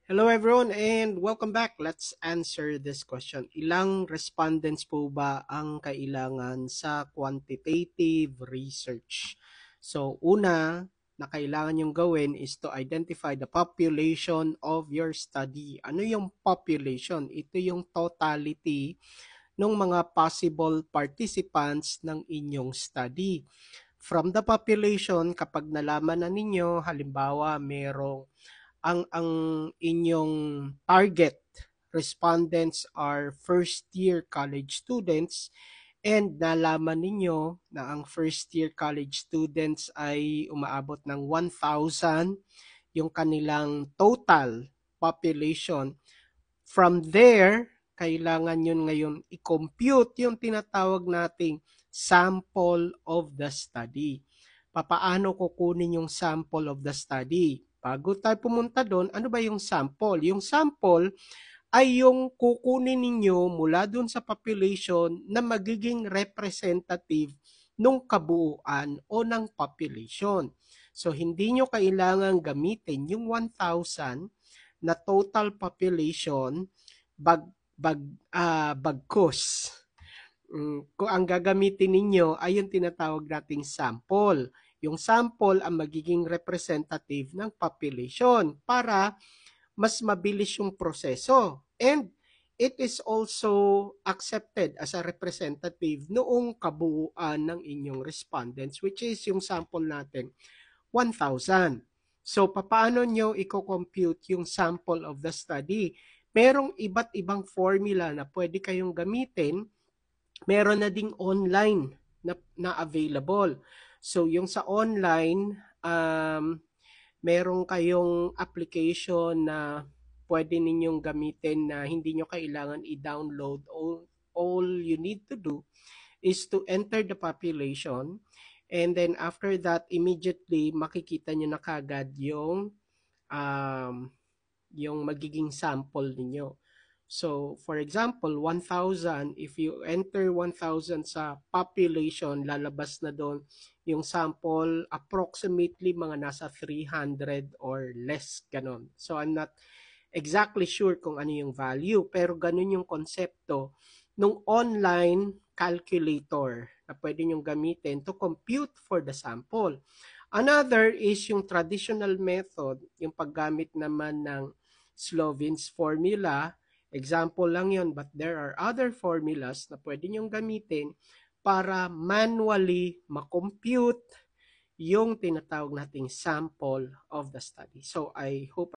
Hello everyone and welcome back. Let's answer this question. Ilang respondents po ba ang kailangan sa quantitative research? So una na kailangan yung gawin is to identify the population of your study. Ano yung population? Ito yung totality ng mga possible participants ng inyong study. From the population, kapag nalaman na ninyo, halimbawa merong ang inyong target respondents are first year college students and nalaman ninyo na ang first year college students ay umaabot ng 1,000 yung kanilang total population. From there, kailangan yun ngayon i-compute yung tinatawag nating sample of the study. Papaano kukunin yung sample of the study? Bago tayo pumunta doon, ano ba yung sample? Yung sample ay yung kukunin ninyo mula doon sa population na magiging representative ng kabuuan o ng population. So, hindi nyo kailangan gamitin yung 1,000 na total population bagkus. Kung ang gagamitin ninyo ay yung tinatawag nating sample. Yung sample ang magiging representative ng population para mas mabilis yung proseso. And it is also accepted as a representative noong kabuuan ng inyong respondents, which is yung sample natin, 1,000. So, paano nyo i-compute yung sample of the study? Merong iba't ibang formula na pwede kayong gamitin. Meron na ding online na available. So, yung sa online, meron kayong application na pwede ninyong gamitin na hindi nyo kailangan i-download. All you need to do is to enter the population, and then after that, immediately makikita nyo na kagad yung magiging sample ninyo. So, for example, 1,000, if you enter 1,000 sa population, lalabas na doon yung sample, approximately mga nasa 300 or less, ganon. So, I'm not exactly sure kung ano yung value, pero ganun yung konsepto nung online calculator na pwede nyong gamitin to compute for the sample. Another is yung traditional method, yung paggamit naman ng Sloven's formula. Example lang yon, but there are other formulas na pwede nyong gamitin para manually ma-compute yung tinatawag nating sample of the study. So I hope